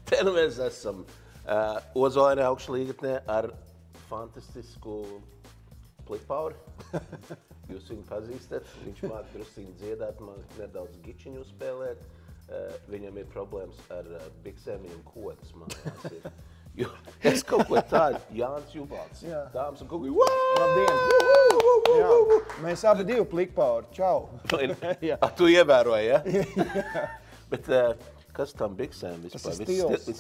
Te nu mēs esam Ozolēnē augšlīgatnē ar fantastisku Plikpauri. Jūs viņu pazīstat, viņš māk drusciņu dziedāt, māk nedaudz gičiņu spēlēt. Viņam ir problēmas ar biksēm, viņam kodas mājās ir. Jo es kaut ko tādu, Jānis Jubalts, dāmas un kungi, Labdien! Jā, mēs abi divi Plikpauri, čau! Tu ievēroji, ja? Bet kas tam biksēm vispār?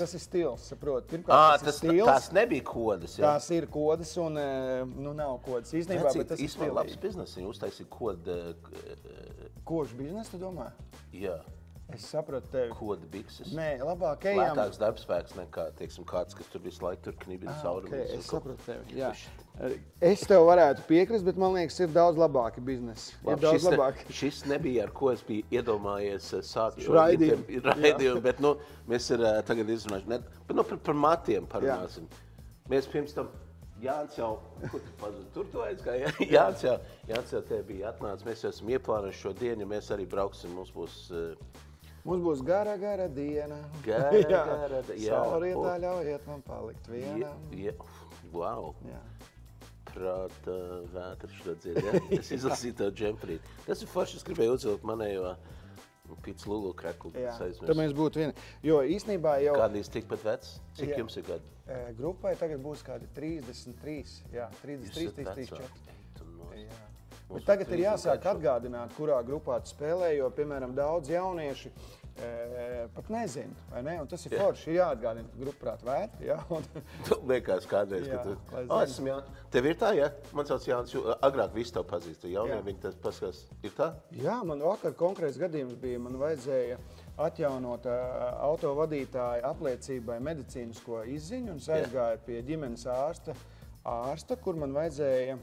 Tas ir stils, saprot. Pirmkārt, tas ir stils. Tās nebija kodas, ja? Tās ir kodas un, nav kodas īstenībā, bet tas ir stilīgi. Labs biznes, viņi uztaisīja koda... Kožu biznes, tu domā? Jā. Es sapratu tevi. Koda bikses. Nē, labāk ejam. Lētāks darbspēks nekā, teiksim, kāds, kas tur visu laiku tur knibina cauri. Okay, es sapratu tevi, jā. Es tev varētu piekrist, bet man liekas, ir daudz labāki biznesi. Šis nebija, ar ko es biju iedomājies sākt šo raidījumu, bet mēs ir tagad izrunājuši. Bet par matiem parunāsim. Mēs pirms tam, Jānis jau, kur tu pazud, tur tu aizgāji, Jānis jau te bija atnācis, mēs jau esam ieplānojuši šo dienu, ja mēs arī brauksim, Mums būs gara diena. Gara, Saulrietā ļaujiet man palikt vienam. Wow. Jā. Prāta vētra šo dzied, ja? Es izlasīju tev džemprīt. Tas ir forši, es gribēju uzvilkt manējo pīts lulu kreklu. Tad mēs būtu vieni. Jo īstenībā jau... Kādīs tikpat vecs? Cik jums ir gadi? Grupai tagad būs kādi 33. Jā, 33, 34. Bet tagad ir jāsāk atgādināt, kurā grupā tu spēlē, jo, piemēram, daudz jaunieši pat nezinu, vai ne? Un tas ir forši, ir jāatgādina grupprāt vētri, jā? Tu liekas kādreiz, ka tu... Tev ir tā, ja? Man sauc Jānis, agrāk visu tev pazīst, tu jaunie, viņi tas paskās, ir tā? Jā, man vakar konkrēts gadījums bija, man vajadzēja atjaunot autovadītāju apliecībai medicīnisko izziņu un aizgāju pie ģimenes ārsta, kur man vajadzēja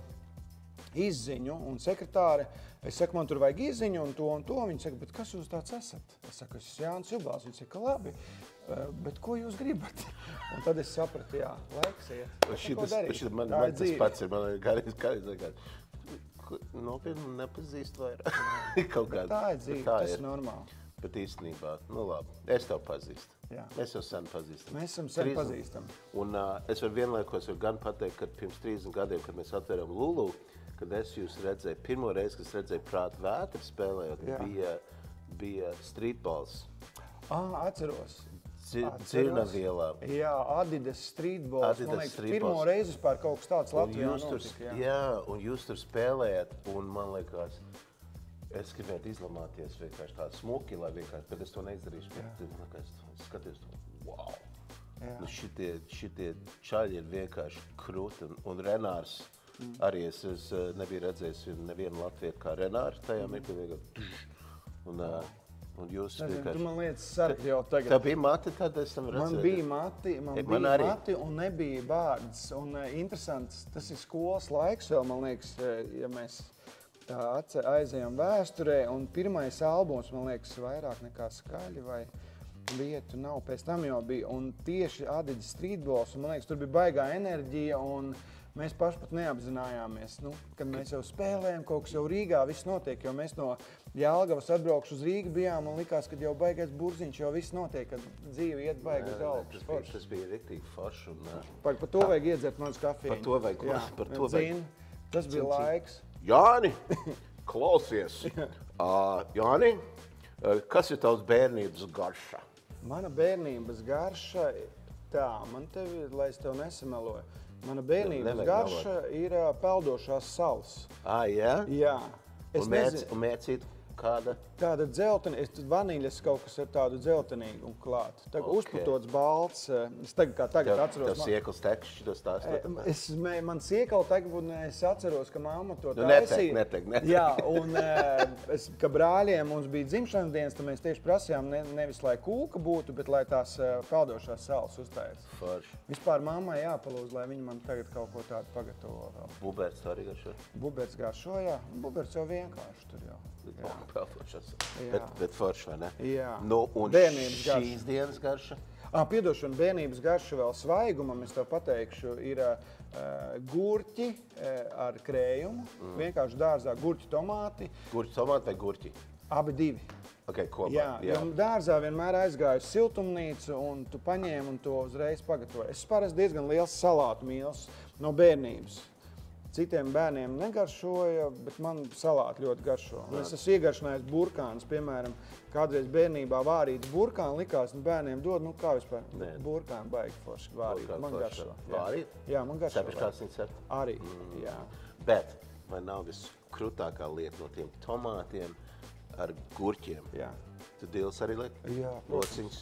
izziņu un sekretāre. Es saku, man tur vajag izziņu un to. Viņa saka, bet kas jūs tāds esat? Es saku, es esmu Jānis Jubalts. Viņa saka, labi, bet ko jūs gribat? Un tad es sapratu, jā, laiks iet. Man tas pats ir, man kādreiz nopietni nepazīst vairāk. Tā ir dzīve, tas ir normāli. Bet īstenībā, labi, es tev pazīstu. Mēs jau sen pazīstam. Mēs esam sen pazīstam. Un es varu vienlaikos gan pateikt, ka pirms 30 gadiem, kad mēs atvērām Lulu, kad es jūs redzēju, pirmo reizi, kad es redzēju Prāta vētri spēlējot, bija streetballs. Atceros. Dzirnavielā. Jā, Adidas streetballs. Man liekas, pirmo reizi vispār kaut kas tāds Latvijā notika. Jā, un jūs tur spēlējat, un man liekas, es gribētu izlamāties vienkārši tādu smuki, lai vienkārši, bet es to neizdarīšu. Es skaties to, wow! Šitie čaļi ir vienkārši krūti, un Renārs arī es nebiju redzējis nevienu latvietu kā Renāru tajā mirklī. Un jūs vienkārši... Tu man lietas sargi jau tagad. Tā bija mati, tad esam redzējuši. Man bija mati un nebija bārds. Un interesants, tas ir skolas laiks vēl, man liekas, ja mēs tā aizējām vēsturē. Un pirmais albums, man liekas, vairāk nekā skaļi vai vietu nav. Pēc tam jau bija. Un tieši Adidas streetballs, un man liekas, tur bija baigā enerģija un mēs paši pat neapzinājāmies, kad mēs jau spēlējam, kaut kas jau Rīgā viss notiek, jo mēs no Jelgavas atbraukšu uz Rīgu bijām un likās, kad jau baigais burziņš, jau viss notiek, kad dzīve iet baigi uz augšu. Tas bija riktīgi forši. Par to vajag iedzert manas kafiju. Par to vajag. Tas bija laiks. Jāni, klausies. Jāni, kas ir tavs bērnības garša? Mana bērnības garša, man tevi, lai es tev nesameloju. Mana bērnības garša ir peldošās salas. Jā? Jā. Un mērcīt kāda? Tāda dzeltena, vaniļas kaut kas ar tādu dzeltenīgu un klāt. Tagad uzputots balts, es tagad atceros. Tev siekals tekšs šitos stāstot? Man siekala tagad, un es atceros, ka mamma to taisīja. Netek. Jā, un ka brāļiem mums bija dzimšanas dienas, tad mēs tieši prasījām nevis, lai kūka būtu, bet lai tās peldošās salas uztājas. Forši. Vispār mammai jāpalūdz, lai viņi man tagad kaut ko tādu pagatavo vēl. Buberts arī garšo? Buberts garšo, jā. Buberts jau vienkārši tur jau. Bet forši, vai ne? Jā. Un bērnības šīs dienas garša? Piedošana, bērnības garša vēl svaigumam, es tev pateikšu, ir gurķi ar krējumu, vienkārši dārzā gurķi tomāti. Gurķi tomāti vai gurķi? Abi divi. Okay, kopā. Jā. Dārzā vienmēr aizgāju uz siltumnīcu un tu paņēmi un to uzreiz pagatavoji. Es parasti diezgan liels salātu mīls no bērnības. Citiem bērniem negaršoja, bet man salāti ļoti garšo. Es esmu iegaršinājis burkānus, piemēram, kādreiz bērnībā vārītas burkāni likās, un bērniem dod, kā vispār, burkāni baigi forši vārīt. Man garšo. Vārīt? Jā, man garšo. Cepiši kāds viņas cept? Arī, jā. Bet vai nav viskrutākā lieta no tiem tomātiem ar gurķiem? Jā. Tu dils arī liek? Jā, Lociņas?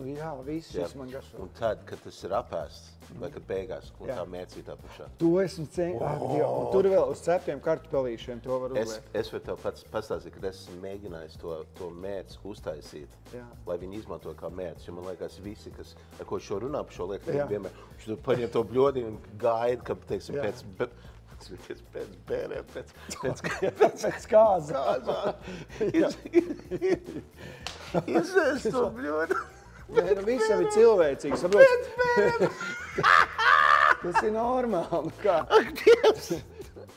Jā, viss man garšo. Un tad, kad tas ir apēsts, vai kad beigās, un tā mērcītā pašā? To esmu un tur vēl uz ceptiem kartupelīšiem to var uzliekt. Es varu tev pastāstīt, kad esmu mēģinājis to mērci uztaisīt, lai viņi izmanto kā mērci. Jo man liekas, visi, kas, ar ko šo runā par šo lietu, vienmēr viņš tur paņem to bļodi un gaida, ka, teiksim, pēc bērniem, pēc kāzā. Izēs to bļodi. Nē, viss jau ir cilvēcīgi, saprot? Tas ir normāli. Ak, Dievs!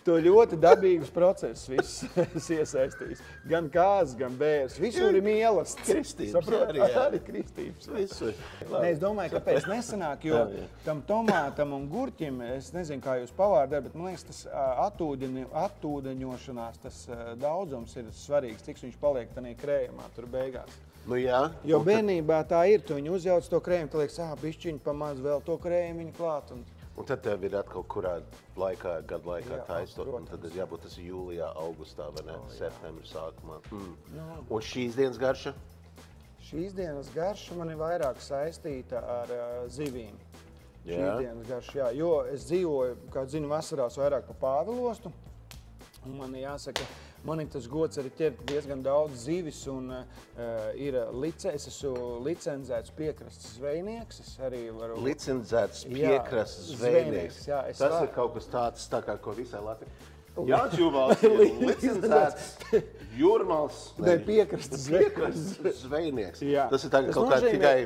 To ļoti dabīgus procesus viss iesaistīs. Gan kāzas, gan bērs. Visur ir mīlestības. Kristības arī kristības. Visur. Nē, es domāju, kāpēc nesanāk, jo tam tomātam un gurķim, es nezinu, kā jūs pavārdē, bet man liekas, tas atūdeņošanās, tas daudzums ir svarīgs, cik viņš paliek tanī krējumā tur beigās. Nu jā. Jo bērnībā tā ir, tu viņu uzjauc to krējumu, tu liekas, bišķiņu pamaz vēl to krējumu klāt. Un tad tev ir atkal kurā laikā, gadu laikā taistot, un tad ir jābūt tas jūlijā, augustā, vai ne, septembra sākumā. Un šīs dienas garša? Šīs dienas garša man ir vairāk saistīta ar zivīm. Šīs dienas garša, jā, jo es dzīvoju, kā zinu, vasarās vairāk pa Pāvilostu, un man jāsaka, man ir tas gods arī ķert diezgan daudz zivis, un es esmu licencēts piekrastes zvejnieks. Es arī varu... Licencēts piekrastes zvejnieks. Tas ir kaut kas tāds, tā kā ko visai Latvijai. Jānis Jūvals ir licencēts jūrmals... Piekrastes zvejnieks. Tas ir tagad kaut kā tikai...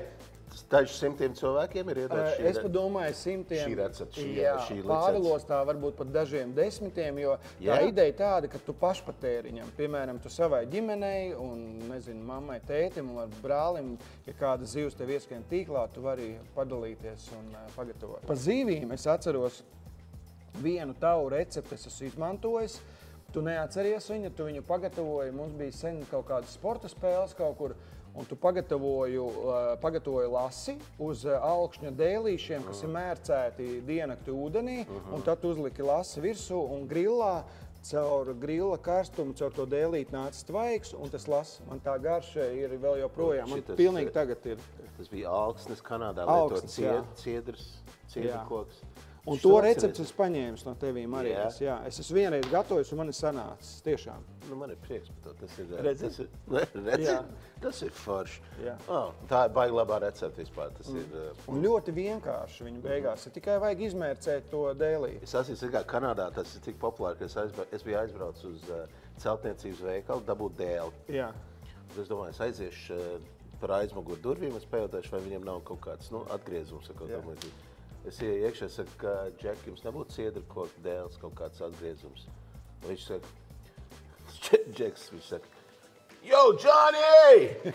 Daži simtiem cilvēkiem ir iedot šī Es padomāju simtiem. Šī recepte, šī licence. Pāvilostā varbūt pat dažiem desmitiem, jo tā ideja tāda, ka tu pašpatēriņam, piemēram, tu savai ģimenei un, nezinu, mammai, tētim un brālim, ja kāda zivs tev ieskrien tīklā, tu vari padalīties un pagatavot. Pa zīvīm es atceros vienu tavu recepti, es esmu izmantojis. Tu neatceries viņu, tu viņu pagatavoji, mums bija sen kaut kādas sporta spēles kaut kur, un tu pagatavoji lasi uz alkšņa dēlīšiem, kas ir mērcēti diennakti ūdenī, un tad uzliki lasi virsū un grillā, caur grilla karstumu, caur to dēlīt nāca tvaiks, un tas las, man tā garša ir vēl joprojām. Man pilnīgi tagad ir. Tas bija alksnes Kanādā, lietot ciedrs koks. Un to recepti es paņēmu no tevīm arī. Es esmu vienreiz gatavojis, un man ir sanācis, tiešām. Nu, man ir prieks par to. Tas ir forši. Tā ir baigi labā recepte vispār. Un ļoti vienkārši viņu beigās. Tikai vajag izmērcēt to dēlī. Es esmu, kā Kanādā tas ir tik populāri, ka es biju aizbraucis uz celtniecības veikalu, dabūt dēli. Es domāju, es aiziešu par aizmuguru durvīm, es pajautāšu, vai viņam nav kaut kāds atgriezums. Es ieju iekšā, saku, ka Džek, jums nebūtu ciedra koka dēls, kaut kāds atgriezums. Un viņš saka, Džeks, viņš saka, yo, Johnny!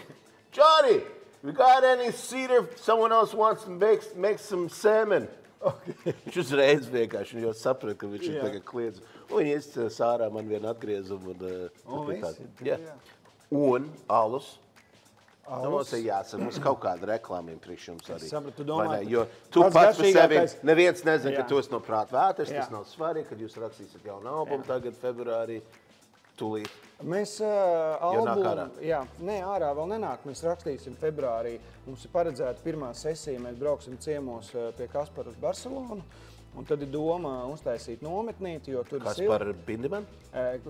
Johnny, you got any cedar? Someone else wants to make some salmon. Viņš uzreiz vienkārši, viņš jau saprata, ka viņš ir tagad kliedz. Un viņi izcēlās ārā man vienu atgriezumu. Un alus. Mums ir jāsaka, mums kaut kāda reklāmiem priekš jums arī. Es sapratu, domāju. Jo tu pats par sevi, neviens nezina, ka tu esi no prāta vēters, tas nav svarīgi, kad jūs rakstīsiet jaunu albumu tagad februārī, tūlīt. Mēs albumu, ārā vēl nenāk, mēs rakstīsim februārī. Mums ir paredzēta pirmā sesija, mēs brauksim ciemos pie Kaspara uz Barcelonu. Un tad ir doma uztaisīt nometnīti, jo tur ir Kaspar Bindeman?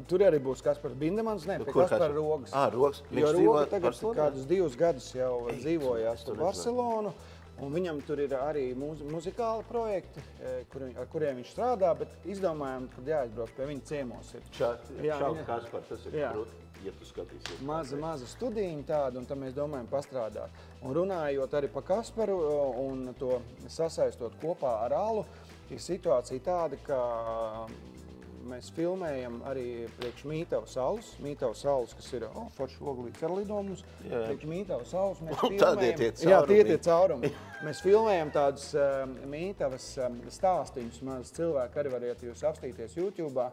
Tur arī būs Kaspars Bindemans, pie Kaspara Rogas. Rogas. Jo Roga tagad kādus 2 gadus jau dzīvojās par Barcelonu. Un viņam tur ir arī muzikāli projekti, ar kuriem viņš strādā, bet izdomājām, kad jāizbrauc pie viņa ciemos. Čau, Kaspar, tas ir krūti. ja tu skatīsies. Maza studiņa tāda, un tam mēs domājam pastrādāt. Un runājot arī pa Kasparu un to sasaistot kopā ar Alu, ir situācija tāda, ka mēs filmējam arī priekš Mītavas alus. Mītavas alus, kas ir forši oglīts ar lidojumus. Priekš Mītavas alus mēs filmējam. Jā, tie caurumi. Mēs filmējam tādus Mītavas stāstīņus. Maz cilvēki arī variet jūs apstīties YouTube'ā,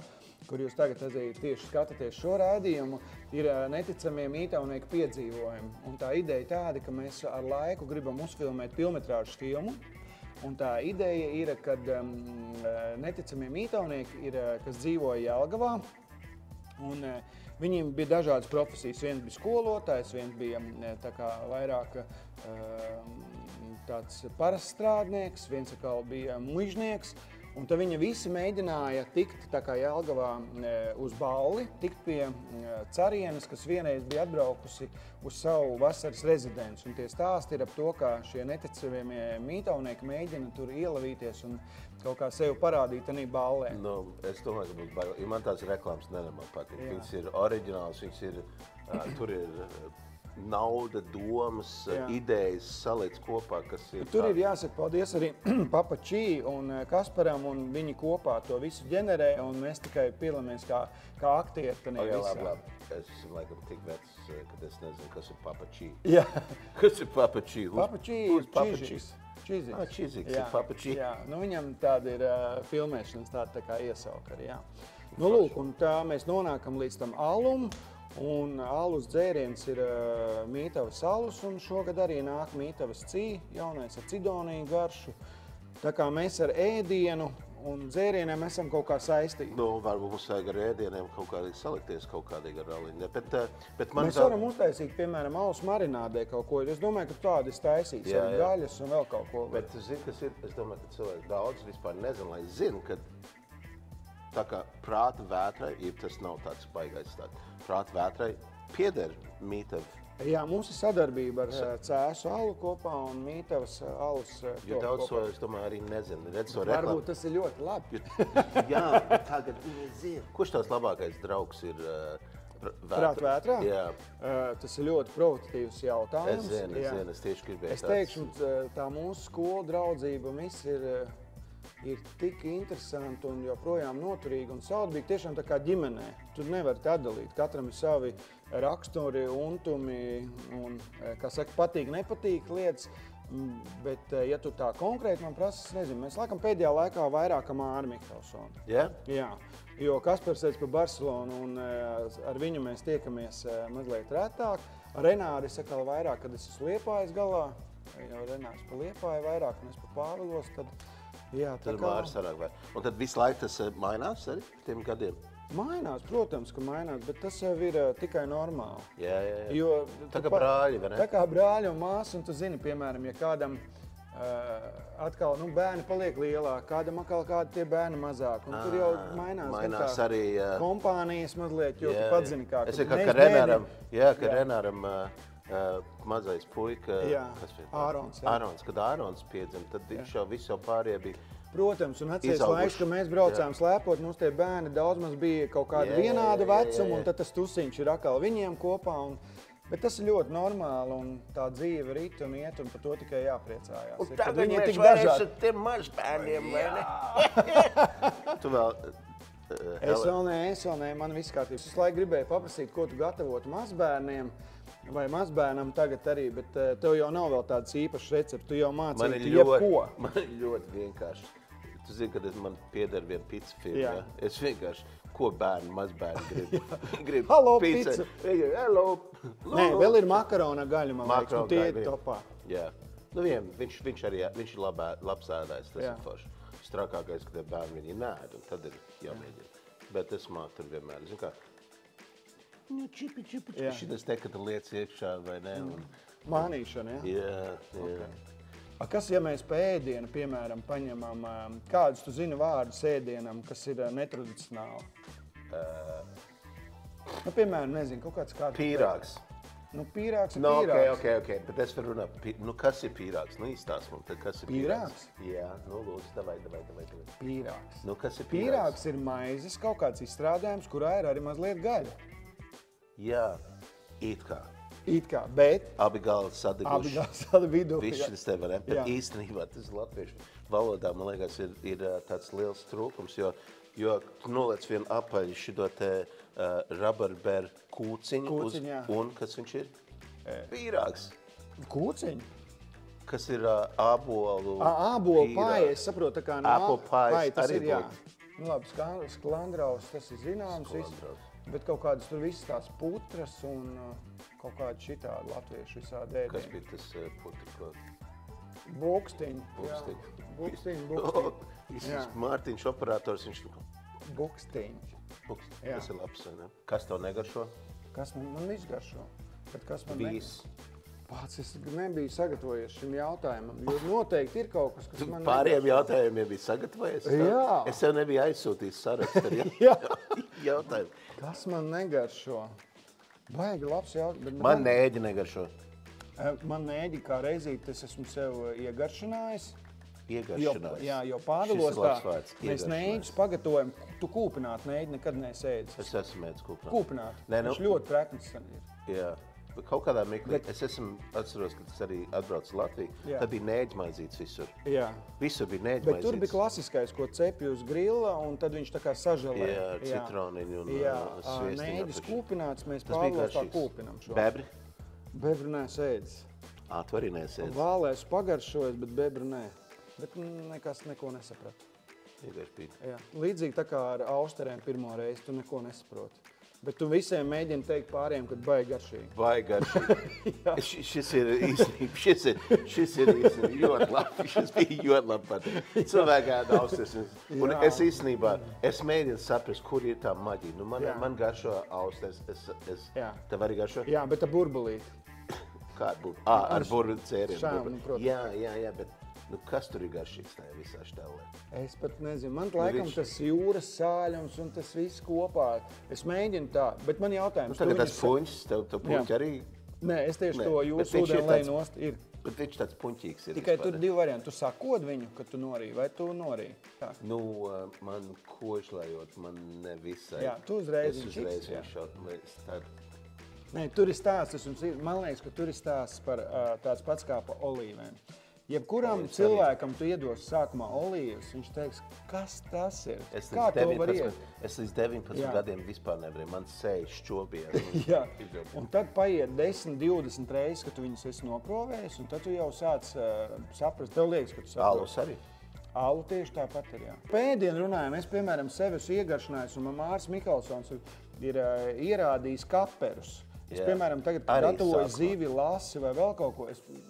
kur jūs tagad tieši skatāties šo rādījumu, ir neticamie mītavnieku piedzīvojumi. Un tā ideja tāda, ka mēs ar laiku gribam uzfilmēt filmetrāžu filmu. Un tā ideja ir, kad neticamie mītavnieki, kas dzīvoja Jelgavā, un viņiem bija dažādas profesijas. Viens bija skolotājs, viens bija tā kā vairāk tāds parasts strādnieks, viens atkal bija muižnieks. Un tad viņi visi mēģināja tikt tā kā Jelgavā uz balli, tikt pie carienes, kas vienreiz bija atbraukusi uz savu vasaras rezidenci. Un tie stāsti ir ap to, kā šie neticamie mītavnieki mēģina tur ielavīties un kaut kā sevi parādīt anī ballē. Nu, es domāju, ka būs baigi. Ja man tās reklāmas nenormāli patīk. Viņas ir oriģināls, viņas ir, tur ir nauda, domas, idejas saliec kopā, kas ir... Tur ir jāsaka paldies arī Papa Čī un Kasparam, un viņi kopā to visu ģenerē, un mēs tikai piedalāmies kā aktieri tanī visā. Labi. Es esmu laikam tik vecs, kad es nezinu, kas ir Papa Čī. Jā. Kas ir Papa Čī? Papa Čī ir Čižiks. Čiziks ir Papa Čī. Jā, nu viņam tāda ir filmēšanas tā kā iesauka arī, jā. Nu lūk, un tā mēs nonākam līdz tam alum. Un alus dzēriens ir Mītavas alus, un šogad arī nāk Mītavas cī, jaunais ar cidoniju garšu. Tā kā mēs ar ēdienu un dzērieniem esam kaut kā saistīti. Nu, varbūt mums vajag ar ēdieniem kaut kādīgi salikties kaut kādīgi ar aliņu. Bet mēs varam uztaisīt, piemēram, alus marinādē kaut ko. Es domāju, ka tādi taisīs ar gaļas un vēl kaut ko. Bet zini, kas ir? Es domāju, ka cilvēki daudz vispār nezinu, lai zinu, ka tā kā prāta vētrai, ja tas nav tāds baigais tāds, prāta vētrai pieder Mītava. Jā, mums ir sadarbība ar Cēsu alu kopā un Mītavas alus Jo daudz to, es domāju, arī nezinu. Varbūt tas ir ļoti labi. Jā, tagad viņi zina. Kurš tās labākais draugs ir prāta vētrā? Jā. Tas ir ļoti provokatīvs jautājums. Es zinu, es tieši gribēju Es teikšu, tā mūsu skola draudzība viss ir tik interesanti un joprojām noturīgi un saudabīgi, tiešām tā kā ģimenē. Tur nevar atdalīt. Katram ir savi raksturi, untumi un, kā saka, patīk, nepatīk lietas. Bet, ja tu tā konkrēti man prasa, es nezinu, mēs laikam pēdējā laikā vairākam Māri Mikhelsonu. Jā? Jā. Jo Kaspars teica pa Barcelonu un ar viņu mēs tiekamies mazliet retāk. Ar Renāri es atkal vairāk, kad es esmu Liepājas galā. Jo Renārs pa Liepāju vairāk un es pa Pāvilos, tad jā, tad Māris sanāk vai. Un tad visu laiku tas mainās arī tiem gadiem? Mainās, protams, ka mainās, bet tas jau ir tikai normāli. Jā. Jo tā kā brāļi, vai ne? Tā kā brāļi un māsa, un tu zini, piemēram, ja kādam atkal bērni paliek lielāk, kādam atkal kādi tie bērni mazāk, un tur jau mainās arī kompānijas mazliet, jo tu pats zini kā. Es ka Renāram mazais puika, Ārons, kad Ārons piedzim, tad viņš jau visu jau pārējie bija. Protams, un atceries laiks, ka mēs braucām slēpot, mums tie bērni daudz maz bija kaut kāda vienāda vecuma, un tad tas tusiņš ir atkal viņiem kopā. Bet tas ir ļoti normāli, un tā dzīve rit un iet, un par to tikai jāpriecājās. Un tagad mēs vairs ar tiem mazbērniem, vai ne? Tu vēl... Es vēl nē, man viss kārtības. Es laiku gribēju paprasīt, ko tu gatavotu mazbērniem, vai mazbērnam tagad arī, bet tev jau nav vēl tāds īpašs recepts, tu jau mācīti jebko. Man ir ļoti vienkārši. Tu zini, kad man pieder viena pizza firma, es vienkārši, ko bērni, mazbērni grib. Hallo, pizza! Hello! Nē, vēl ir makarona gaļa, man liekas, un tie ir topā. Jā. Nu viņš arī, viņš ir labs ēdājs, tas ir forši. Strakākais, ka tie bērni viņi nēd, un tad ir jāmēģina. Bet es māku tur vienmēr, zinu kā, čipi, šitas te, kad lietas iekšā, vai ne? Mānīšana, jā? Jā. Kas, ja mēs pa ēdienu, piemēram, paņemam, kādus tu zini vārdus ēdienam, kas ir netradicionāli? Piemēram, nezinu, kaut kāds kāds... Pīrāgs. Pīrāgs ir pīrāgs. Ok, bet es varu runāt, kas ir pīrāgs? Izstāst mums, tad kas ir pīrāgs? Jā, lūdzu, davai. Pīrāgs. Kas ir pīrāgs? Pīrāgs ir maizes kaut kāds izstrādājums, kurā ir arī mazliet gaļa. Jā, it kā. It kā, bet Abi gali sadeguši. abi gāzādi vidū. Viss šis te var, ne? Jā. Bet īstenībā tas latviešu valodā, man liekas, ir tāds liels trūkums, jo tu noliec vienu apaļu šito te rabarberu kūciņu, Kūciņu, jā. un kas viņš ir? Pīrāgs. Kūciņi? Kas ir ābolu Ābolu pīrāgs. paja, es saprotu, tā kā Ābolu pajas tas arī ir, jā. būtu. Nu labi, sklandraus, tas ir zināms viss. Sklandraus. Bet kaut kādas tur visas tās putras un kaut kāda šitāda latviešu visādi Kas ēdieni. bija tas putra? Bukstiņi. Bukstiņi. Jā. Mārtiņš operators, viņš Bukstiņi. Jā. Tas ir labs, vai ne? Kas tev negaršo? Kas man izgaršo? Bet kas man Bijis. Pats es nebiju sagatavojies šim jautājumam, jo noteikti ir kaut kas man Pārējiem jautājumiem bija sagatavojies? Jā. Es tev nebiju aizsūtījis sarakstu ar Jā. jautājumu. Kas man negaršo? Baigi labs jautājums. Man neēdi negaršo. Man neēdi kā reizīt, es esmu sev iegaršinājis. Iegaršinājis. Jo pārdalostā Šis ir labs vārds, mēs iegaršinājis. neēdus pagatavojam. Tu kūpināt neēdi nekad nesēdis. Es esmu mēdz kūpināt. Kūpināt. Nē, nu- Viņš ļoti treknis ir. Jā. Bet kaut kādā mirklī, es atceros, ka tas arī atbrauc uz Latviju, Jā. tad bija nēģmaizītes visur. Jā. Visur bija Bet tur bija nēģmaizītes. klasiskais, ko cepju uz grila, un tad viņš tā kā sažēlē. Jā, ar citroniņu un Jā, sviestiņu neēdis apaču. kūpināts, mēs Tas bija pārlostā garšīgs. kūpinam šo. Bebri? Bebru nesēdis. Tu arī nesēdzi. Vālēs pagaršojas, bet bebru nē. Bet nekas neko nesapratu. Iegaršpīgi. Jā. Līdzīgi tā kā ar austerēm pirmo reizi, tu neko nesaproti. Bet tu visiem mēģini teikt pāriem, kad baigi garšīgi. Vai garšīgi. Šis ir īstenībā, šis ir īstenībā ļoti labi. Šis bija ļoti labi pateikt. Cilvēki ēda austres. Un Jā. es īstenībā, es mēģinu saprast, kur ir tā maģija. Nu, Jā. man garšo austres. Jā. Tev arī garšo? Jā, bet ar burbulīti. Kāda būtu? Ar burbuļu cēriem. šām, nu, protams. Jā, bet kas tur ir garšīgs tajā visā štelē? Es pat nezinu, man laikam viņš- tas jūras sāļums un tas viss kopā. Es mēģinu tā, bet man jautājums. Tagad tu tas viņus- puņķis, tev puņķi arī, Nē, es tieši Nē, to bet jūras viņš ir ūdeni lej tāds- nost. Ir. bet viņš tāds puņķīgs ir. Tikai vispār. tur divi varianti. Tu sakod viņu, kad tu norīji, vai tu norīji? Tā. Nu, man kožlējot, man nevisai. Jā, tu uzreiz Es viņš uzreiz iks, jā. viņš šaut. Tad Nē, tur ir stāsts, man liekas, ka tur ir stāsts par tāds pats kā pa olīvēm. Jebkuram Olīvas cilvēkam tu iedos sākumā olīvas, viņš teiks, kas tas ir? Es Kā līdz to var 19, iet? es līdz 19 Jā. gadiem vispār nevarēju. Man seja šķobījās. Jā, un tad paiet 10, 20 reizes, kad tu viņus esi noprovējis, un tad tu jau sāc saprast, tev liekas, ka tu saproti. Alus arī. Alu tieši tāpat ir, jā. Pēdien runājam, es, piemēram, sevi esmu iegaršinājis, un man Māris Mikalsons ir ierādījis kaperus. Es, Jā. piemēram, tagad Arī gatavoju sākumā. zivi, lasi vai vēl kaut ko,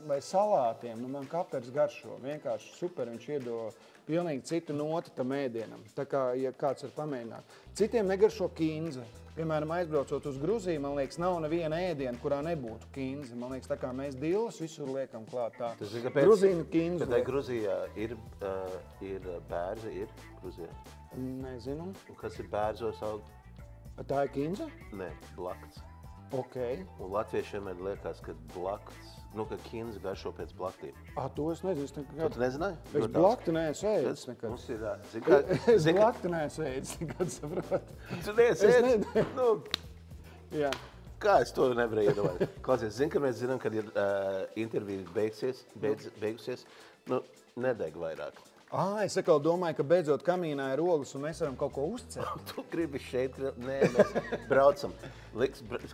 vai salātiem, nu man kapers garšo. Vienkārši super, viņš iedo pilnīgi citu notu tam ēdienam. Tā kā, ja kāds var pamēģināt. Citiem negaršo kinze. Piemēram, aizbraucot uz Gruziju, man liekas, nav neviena ēdiena, kurā nebūtu kinze. Man liekas, tā kā mēs dillas visur liekam klāt tā. Tas ir kāpēc? Gruzīnu kinze. Bet Gruzijā ir bērzi, ir Gruzijā. Nezinu. Un kas ir bērzos aug? Tā ir kinze? Nē, blakts. Ok. Un latviešiem vienmēr liekas, ka blakts, ka kinze garšo pēc blaktiem. To es nezinu. Tu nezināji? Es blakti neesmu ēdis nekad. Mums ir, Es blakti neesmu ēdis nekad, saprot. Tu neesi ēdis? ne. Nu, Jā. kā es to nevarēju iedomāties? Klausies, zini, ka mēs zinām, kad ir intervija beigusies, nu, nedeg vairāk. Es atkal domāju, ka beidzot kamīnā ir olas un mēs varam kaut ko uzcelt. Tu gribi šeit, nē, mēs braucam.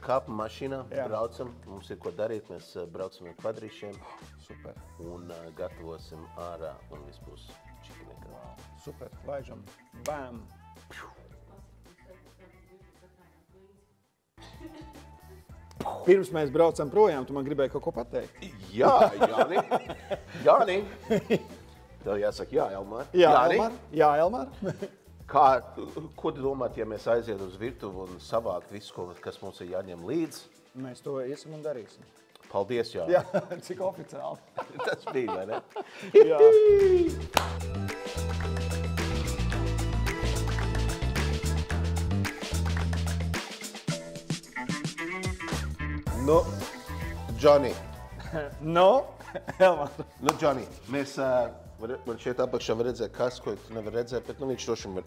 Kāpam mašīnā, Jā. braucam, mums ir ko darīt, mēs braucam ar kvadrīšiem Super. un gatavosim ārā un viss būs čikinekā. Super. Laižam. Bam. Pirms mēs braucam projām, tu man gribēji kaut ko pateikt. Jā, Jāni. Jāni. Tev jāsaka, jā, Elmar. Jā, Jāni. Elmar. Jā, Elmar. Ko tu domāt, ja mēs aiziet uz virtuvi un savākt visu, kas mums ir jāņem līdzi? Mēs to iesim un darīsim. Paldies, Jāni. Jā, cik oficiāli. Tas bija, vai ne? Jā. Nu, Džoni. No, Elmar. Nu, Džoni, mēs, man šeit apakšā var redzēt kas, ko tu nevar redzēt, bet nu viņš droši var.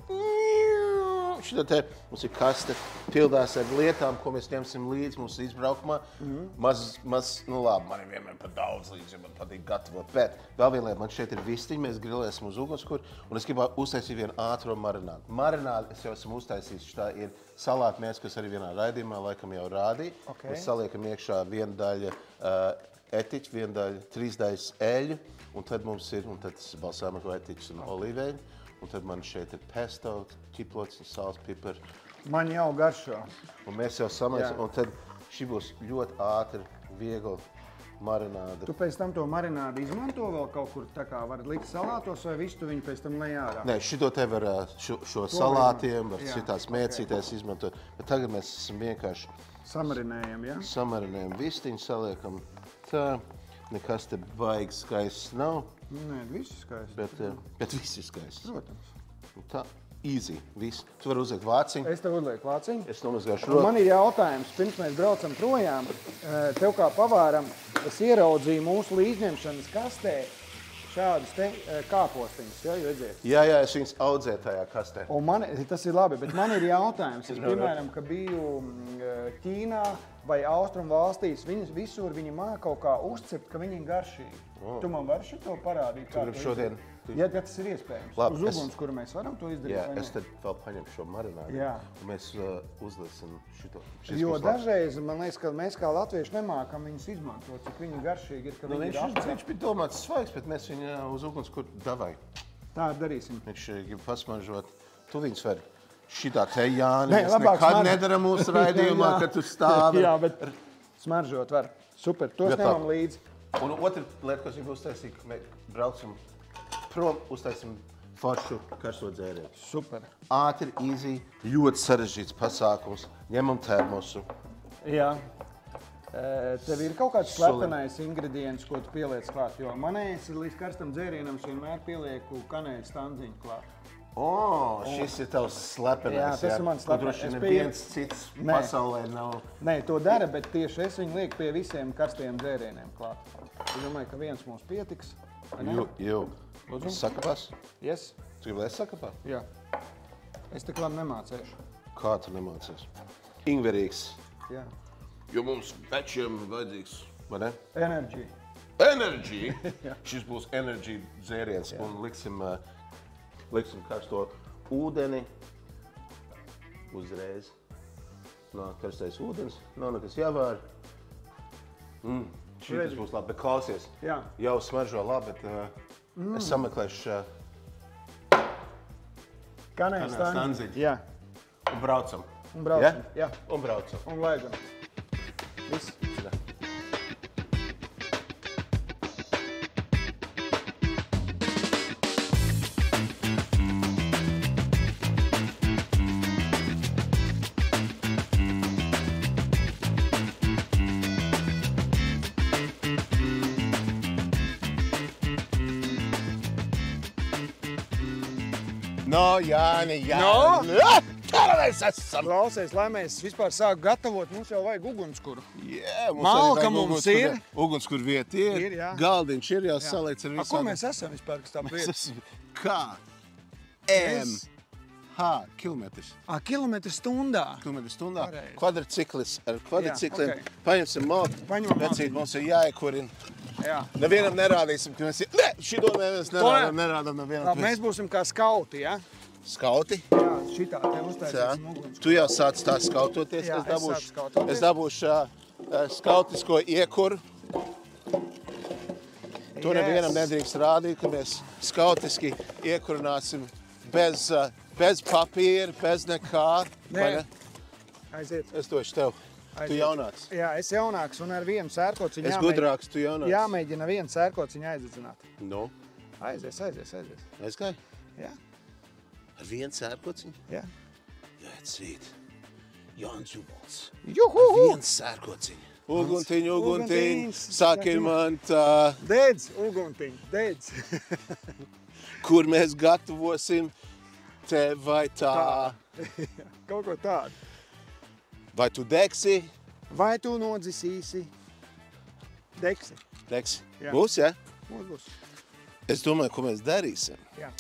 šito te mums ir kaste, pildās ar lietām, ko mēs ņemsim līdzi mūsu izbraukumā. Maz, nu labi, man ir vienmēr par daudz līdzi, jo man patīk gatavot. Bet vēl viena lieta, man šeit ir vistiņi, mēs grilēsim uz ugunskura, un es gribu uztaisīt vienu ātro marinādu. Marinādu es jau esmu uztaisījis, šitā ir salāta mēs, kas arī vienā raidījumā laikam jau rādīja. Okay. Mēs saliekam iekšā viena daļa etiķi, viena daļa, 3 daļas eļu, un tad mums ir, un tad tas ir balsāmako etiķis un olīveļu, un tad man šeit ir pesto, ķiplots, sāls, pipar. Man jau garšo. Un mēs jau samaisim, un tad šī būs ļoti ātri, viegli marināda. Tu pēc tam to marinādu izmanto vēl kaut kur tā kā var likt salātos, vai visu tu viņu pēc tam lej ārā? Nē, šito te var šo salātiem, var citās mērcītēs izmantot, bet tagad mēs esam vienkārši Samarinējam, ja? Samarinējam vistiņu, saliekam tā, nekas te baigi skaists nav. Nē, viss skaists. Bet viss ir skaists. Protams. Un tā, easy, viss. Tu vari uzliekt vāciņu. Es tev uzlieku vāciņu. Es nomazgāšu Un roku. man ir jautājums, pirms mēs braucam projām, tev kā pavāram, es ieraudzīju mūsu līdzņemšanas kastē šādus te kāpostiņus, ja, redziet? Jā, es viņas audzēju tajā kastē. Un man, tas ir labi, bet man ir jautājums, es, piemēram, ka biju Ķīnā vai Austrumu valstīs, visur viņi māk kaut kā uzcept, ka viņi ir garšīgi. Tu man vari šito parādīt? Tu gribi šodien? Ja tas ir iespējams. Labi, uz uguns, kuru mēs varam to izdarīt, Jā, vai ne? es tad vēl paņemšu šo marinādu. Jā. Un mēs uzliesim šito. Jo dažreiz, man liekas, ka mēs kā latvieši nemākam viņus izmantot, cik viņi garšīgi ir, ka viņi ir apcēti. Viņš bija domāts svaigs, bet mēs viņu uz uguns, kur davai. Tā darīsim. Viņš grib pasmažot. Tu viņus vari. Šitā te, Jāni, Nē, mēs labāk nekad smaržot. nedaram mūsu raidījumā, Jā. kad tu stāvi. Jā, bet smaržot var. Super, tos Gatavo. ņemam līdzi. Un otra lieta, ko es gribu uztaisīt, ka mēs braucam prom, uztaisim foršu karsto dzērienu. Super. Ātri, easy, ļoti sarežģīts pasākums. Ņemam termosu. Jā. Tev ir kaut kāds slepenais ingredients, ko tu pieliec klāt, jo manējais līdz karstam dzērienam es vienmēr pielieku kanēļu standziņu klāt. Šis ir tavs slepenais. Jā, tas ir mans slepenais. Droši neviens cits pasaulē nav. Nē, to dara, bet tieši es viņu lieku pie visiem karstajiem dzērieniem klāt. Es domāju, ka viens mums pietiks. Jū. Sakapās? Yes? Tu gribi, lai es sakapā? Jā. Es tik labi nemācēšu. Kā tu nemācies? Ingverīgs. Jā. Jo mums večiem vajadzīgs, vai ne? Energy. Energy! Šis būs energy dzēriens. Un liksim karsto ūdeni. Uzreiz. Nāk karstais ūdens. Nav nekas jāvār. Šis būs labi, bet klausies. Jā. Jau smaržo labi, bet es sameklēšu Kanēļu standziņu. Jā. Un braucam. Un braucam. Jā. Un braucam. Un laidam. Viss. No, Jāni. No? Kāda mēs esam? Klausies, lai mēs vispār sāku gatavot, mums jau vajag ugunskuru. Jā, Malka mums ir. Ugunskur vieta ir. Ir, jā. Galdiņš ir jau salīdz ar visām. Ko mēs esam vispār, kas tā priecas? Kā? Kilometrs. Kilometru stundā. Kilometru stundā. Pareizi. Kvadrciklis ar kvadrcikliem. Jā, ok. Paņemsim malku. Paņemam Vecīt, malku. mums ir jāiekurina. Jā. Nevienam nerādīsim, ka mēs... Nē, šito mēs nerādām nevienam. Labi, mēs būsim kā skauti, ja? Skauti. Jā, šitā te uztaisīsim ugunskura. Tu jau sāc tā skautoties. Jā, es sāku skautoties. Es dabūšu skautisko iekuru. To nevienam nedrīkst rādīt, ka mēs skautiski iekurināsim bez papīra, bez nekā. Nē. Aiziet. Es došu tev. Tu jaunāks. Jā, es jaunāks un ar vienu sērkociņu Es gudrāks, tu jaunāks. jāmēģina vienu sērkociņu aizdedzināt. Nu, Aizies. aizgāj? Jā, Ar vienu sērkociņu? jā. Vecīt. Jānis Ubols. Juhu! Viens sērkociņu. Uguntiņ, Uguntiņš. saki man tā, Dedz, uguntiņ, dedz. kur mēs gatavosim te vai tā. Kaut ko tādu. Vai tu degsi? Vai tu nodzisīsi? Degsi. Degsi. Jā. Būs, ja? Mums būs. Es domāju, ko mēs darīsim. Jā.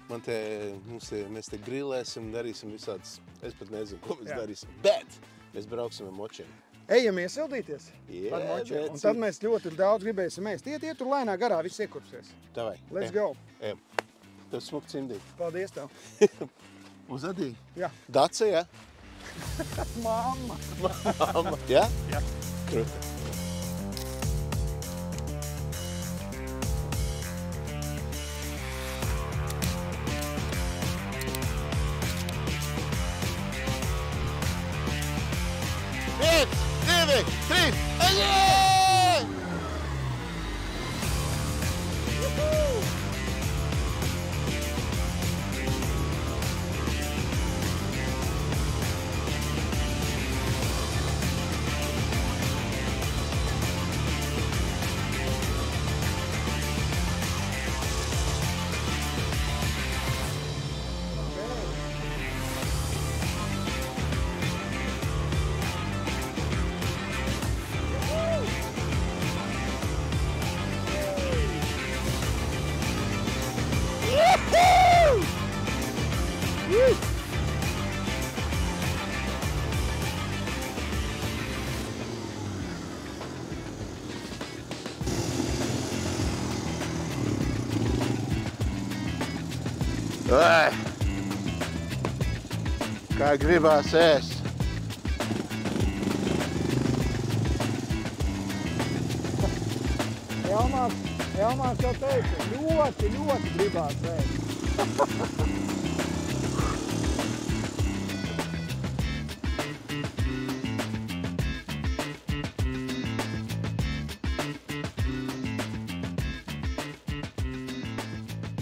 mēs te grilēsim, darīsim visādas, es pat nezinu, ko mēs darīsim, bet mēs brauksim ar močiem. Ejam iesildīties ar močiem, un tad mēs ļoti daudz gribēsim ēst. Iet tur lēnā garā, viss iekurpsies. Davai. Let's go. Ejam. Tev smuki cimdīt. Paldies tev. Uz Adī? Jā. Dace, jā? Mamma. Mamma, jā? Jā. Kruta. Viens, divi, trīs, aļē! Ai, kā gribās ēst. Elmārs jau teica, ļoti gribās ēst.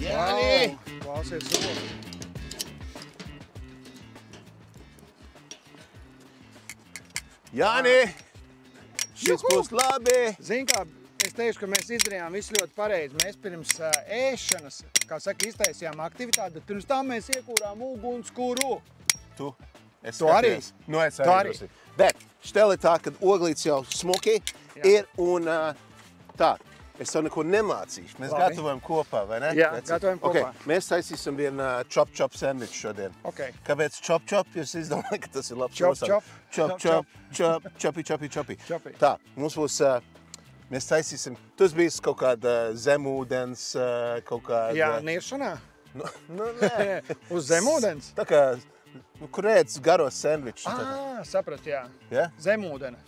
Jāni! Klausies soli. Jāni! Šis būs labi! Zini kā, es teikšu, ka mēs izdarījām visu ļoti pareizi. Mēs pirms ēšanas, kā saka, iztaisījām aktivitāti, bet pirms tam mēs iekūrām ugunskuru. Tu? Es Tu arī? Nu, es Tu arī? arī. Bet šteli tā, kad oglīts jau smuki ir un tā. Es tev neko nemācīšu. Mēs gatavojam kopā, vai ne? Jā, gatavojam kopā. Okay. Mēs taisīsim vienu chop sandviču šodien. Okay. Kāpēc chop? Jūs izdomājat, ka tas ir labs Chop. choppy. Tā, mums būs, mēs taisīsim, tas bijis kaut kāda zemūdens, kaut kāda... Jā, niršanā? Nu, nē. Uz zemūdens? Tā kā, kur ēdz garos sandvičus. Saprat, jā. Ja? Zemūdena.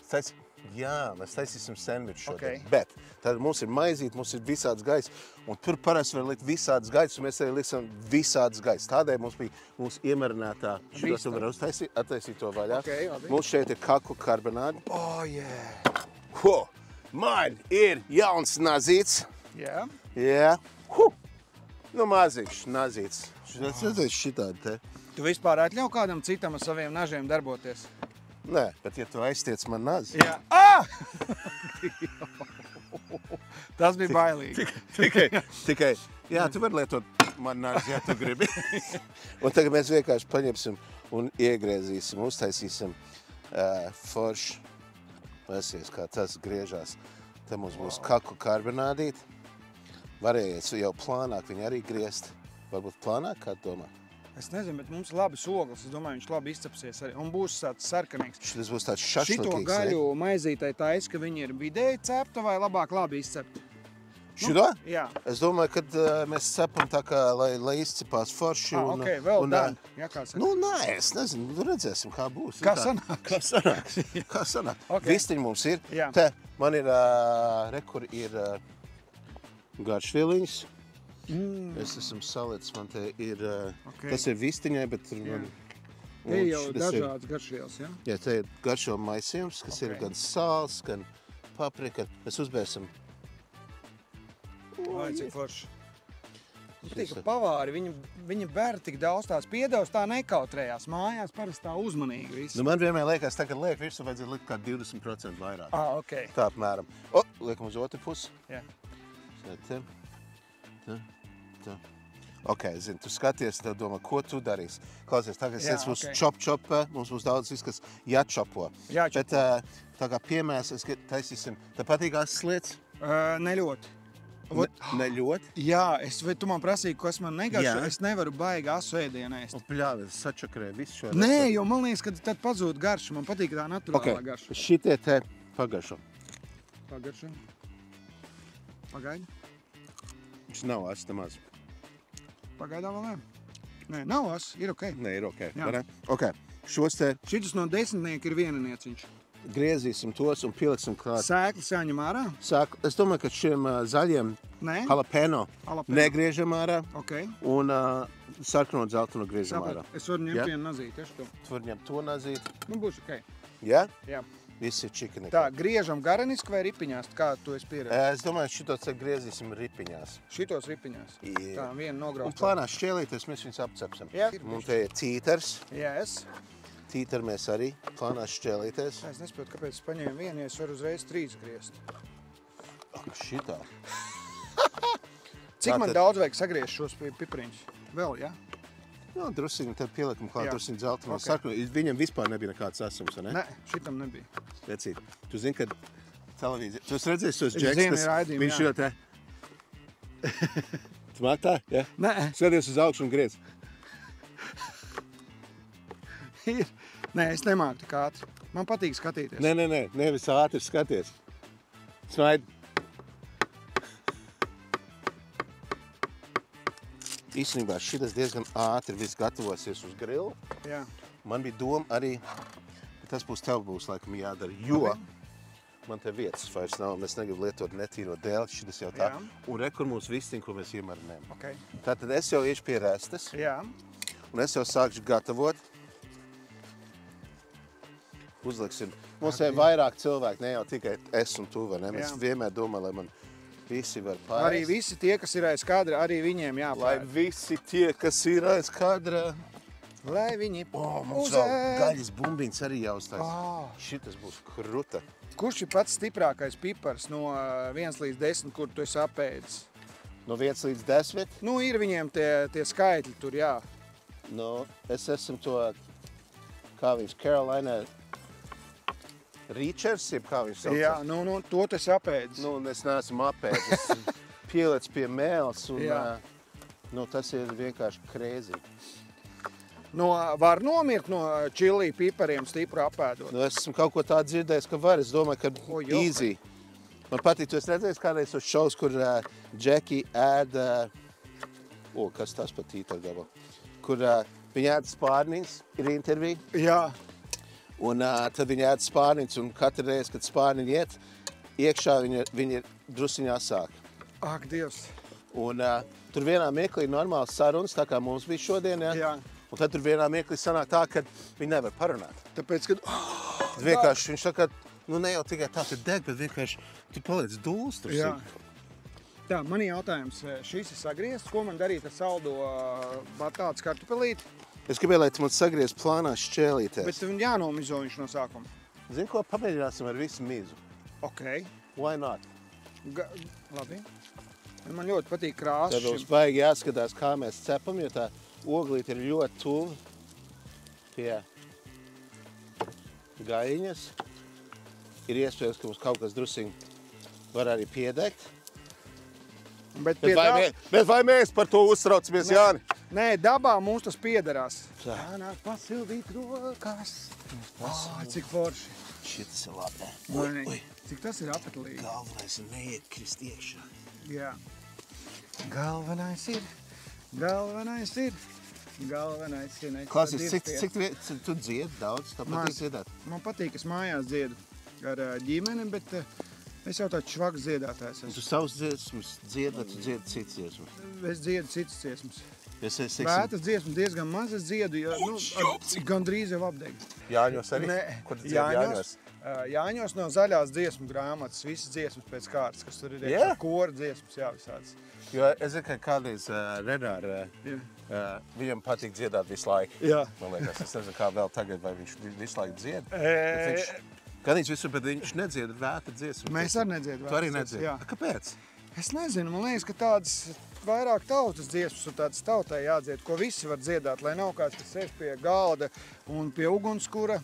Jā, mēs taisīsim sandviču šodien. Okay. Bet tad mums ir maizīt, mums ir visāds gaiss, un tur parasti var likt visāds gaiss, un mēs arī liksim visāds gaiss. Tādēļ mums bija mūsu iemarinātā, šitos tu var attaisīt to vaļā. Okay, labi. Mums šeit ir kaklu karbonādi. Oh, yeah. Man ir jauns nazīts. Jā. Jā. Nu, mazīgs nazīts. Šitādi te. Tu vispār atļauj kādam citam ar saviem nažiem darboties? Nē, bet ja tu aiztiec man nazi. Jā. Tas bija bailīgi. Tikai, jā, tu vari lietot man nazi, ja tu gribi. Un tagad mēs vienkārši paņemsim un iegriezīsim, uztaisīsim foršu. Esies, kā tas griežās. Te mums būs kaklu karbonādīt. Varējiet jau plānāk viņu arī griezt. Varbūt plānāk, kā domā? Es nezinu, bet mums ir labi ogles. Es domāju, viņš labi izcepsies arī. Un būs tāds sarkanīgs. Šis būs tāds šašlikīgs. Šito gaļu maizītai taisa, ka viņi ir vidēji cepta vai labāk labi izcepta? Šito? Jā. Es domāju, kad mēs cepam tā kā, lai izcepās forši. Ok, vēl dāni. Jā, kā saka? Nu, nē, es nezinu, redzēsim, kā būs. Kā sanāks? Kā sanāks. Okay. Vistiņi mums ir. Jā. Te man ir, kur ir garšvieliņas. Es esmu salicis, man te ir, tas ir vistiņai, bet tur man... Ir jau dažādas garšvielas, jā? Jā, te ir garšo maisījums, kas ir gan sāls, gan paprika. Mēs uzbērsim. Vai cik forši. Tika pavāri, viņi ber tik daudz tās piedevas, tā nekautrējās. Mājās parasti tā uzmanīgi visu. Nu, man vienmēr liekas, tā, kad liek visu, vajadzētu likt kā 20% vairāk. Ok. Tā apmēram. Liekam uz otru pusi. Jā. Tā. Ok, zini, tu skaties, tev domā, ko tu darīsi. Klausies, tagad es būs chop, mums būs daudz viss, kas jāčopo. Jāčopo. Bet tā kā piemērs, es taisīsim, tev patīkās slietas? Ne ļoti. Ne ļoti? Jā, vai tu man prasīji, kas man negaršo, es nevaru baigi asu ēdienu ēst. Pļāvi, es sačakarēju visu šo. Nē, jo man liekas, ka tad pazūd garša. Man patīk tā naturālā garša. Šitie te pagaršo. Pagaršo. Pagaidi. Viņš nav ast nemaz. Pagaidā vēl nē. Nē, nav as, ir ok. Nē, ir ok. Jā. Ok, šos te Šitus no 10 ir vienanieciņš. griezīsim tos un pieliksim klāt. Sēklis jāņem ārā? Es domāju, ka šiem zaļiem Nē. jalapeno Jalapeno. negriežam ārā Ok. un sarkano dzeltenu griežam ārā. Sapratu. Es varu ņemt vienu nazīti, tieši to. Tu vari ņemt to nazīt. Nu, būs ok. Ja? Jā. Visi ir čikini. Tā, griežam garaniski vai ripiņās? Kā tu esi pieredzējis? Es domāju, šitos te griezīsim ripiņās. Šitos ripiņās. Jā. Tā, vienu Un nograuc. plānās šķēlītes mēs viņus apcepsim. Jā. Un te ir cīters. Yes. Tīteri mēs arī plānās šķēlītes. Es nesaprotu, kāpēc es paņēmu vienu, ja es varu uzreiz 3 griezt. Šitā. Cik man Tātad- daudz vajag sagriezt šos pipriņus? Vēl, jā? Nu, drusiņi tad pielikam klāt, Jā. drusiņi dzeltenu. Ok. Sarkano. Viņam vispār nebija nekāds asums, vai ne? Nē, šitam nebija. Vecīt, tu zini, ka televīzija... Tu esi redzējis tos Es džeks, zinu, kas raidījumu, viņš jā. jau te... Tu māk tā, ja? Nē, Skaties uz augšu un griez. ir. Nē, es nemāku tik ātri. Man patīk skatīties. Nē, nevis ātri skaties. Smaid. Īstenībā šitas diezgan ātri viss gatavosies uz grilu. Jā. Man bija doma arī, ka tas tev būs laikam jādara, jo man te vietas vairs nav, mēs negribu lietot netīro dēli, šitas jau tā. Jā. Un re, kur mūsu vistiņi, ko mēs iemarinējam. Ok. Tātad es jau iešu pie restes, Jā. un es jau sākšu gatavot. Uzliksim. Mums ir vairāk cilvēku, ne jau tikai es un tu, vai ne? Mēs Jā. vienmēr domājam, lai man visi var pārēst. Arī visi tie, kas ir aiz kadra, arī viņiem Lai jāpār. visi tie, kas ir aiz kadra. Lai viņi Mums vēl gaļas bumbiņas arī jāuztais. Šitas būs kruta. Kurš ir pats stiprākais pipars no 1 līdz 10, kur tu esi apēdis? No 1 līdz 10. Nu, ir viņiem tie skaitļi tur, jā. No, es esmu to, kā viņš, Carolina Reachers, jeb kā viņš sauc. Jā, nu, to tu esi apēdis. Nu, es neesmu apēdis. Pieliec pie mēles un Jā. nu, tas ir vienkārši crazy. Var nomirt no čilī pipariem stipru apēdot? Nu, es esmu kaut ko tādu dzirdējis, ka var. Es domāju, ka jo. easy. Man patīk, tu esi redzējis kādreiz uz šovs, kur Džeki ēd, kas tas pat tītari gabal, kur viņi ēd spārniņas, ir intervija. Jā. Un tad viņi ēd spārniņas, un katru reizi, kad spārniņi iet, iekšā viņi ir drusiņā asāki. Ak, Dievs. Un tur vienā mirklī ir normāls sarunas, tā kā mums bija šodien, ja? Jā. Un tad tur vienā mirklī sanāk tā, ka viņi nevar parunāt. Tāpēc, kad... Vienkārši viņš saka, nu ne jau tikai tā te deg, bet vienkārši tu paliec dūls tur. Jā. Tā, man ir jautājums. Šis ir sagriezts. Ko man darīt ar saldo batātas kartupelīti? Es gribēju, lai tu man sagriez plānās šķēlītēs. Bet jānomizo viņš no sākuma. Zini, ko pamēģināsim ar visu mizu? Ok. Why not? Labi. Man ļoti patīk krāsa Tad mums baigi jāskatās, kā mēs cepam, jo tā oglīte ir ļoti tuvi pie gaiņas. Ir iespējams, ka mums kaut kas drusiņi var arī piedegt. Bet vai mēs par to uztraucamies, Jāni? Nē, dabā mums tas piederās. Tā. Nāk pasildīt rokas. Cik forši. Šitas ir labi. Ui. Cik tas ir apetlīgi. Galvenais ir neiekrist iekšā. Jā. Galvenais ir. Klausies, cik tu dziedi daudz? Tā patīk dziedāt? Man patīk, es mājās dziedu ar ģimeni, bet es jau tāds švaks dziedātājs esmu. Tu savus dziesmas dziedi, tu dziedi citas dziesmas? Es dziedu citas dziesmas. Vētas dziesmas diezgan maz es dziedu, jo gandrīz jau apdeg. Jāņos arī? Nē, Kur tu dziedi Jāņos? Jāņos no zaļās dziesmu grāmatas, visas dziesmas pēc kārtas, kas tur ir Jā? kora dziesmas, jā, visāds. Jo es zinu, ka kādreiz Renāra, viņam patīk dziedāt visu laiku. Jā. Man liekas, es nezinu, kā vēl tagad, vai viņš visu laiku dzied. Ganīgs visur, bet viņš nedzied vēta dziesmu. Mēs arī nedzied Tu arī nedzied? jā. Kāpēc? Es nezinu, man liekas, ka tādas vairāk tautas dziesmas un tādas tautai jādzied, ko visi var dziedāt, lai nav kāds, kas sēž pie galda un pie ugunskura,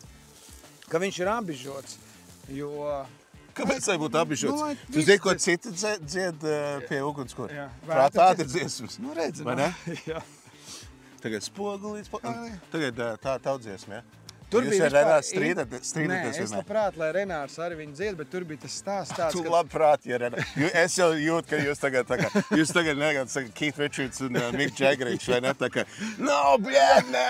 ka viņš ir ambižots. Jo Kāpēc vai būtu apbišots? lai Tu zini, ko citi dzied pie ugunskura? Jā. Prātā ir dziesmas. Nu, redzi, Vai ne? Jā. Tagad spogulīts. Tagad tā dziesma, ja? Tur Jūs bija ar Renārs strīdaties Nē, es vienmēr? labprāt, lai Renārs arī viņu dzied, bet tur bija tas stāsts tāds, Tu ka... labprāt, ja Renārs. Es jau jūtu, ka jūs tagad tā kā, jūs tagad negad saka Keith Richards un Mick Jaggerīgs, vai ne? Tā kā, no, bļēd, nē.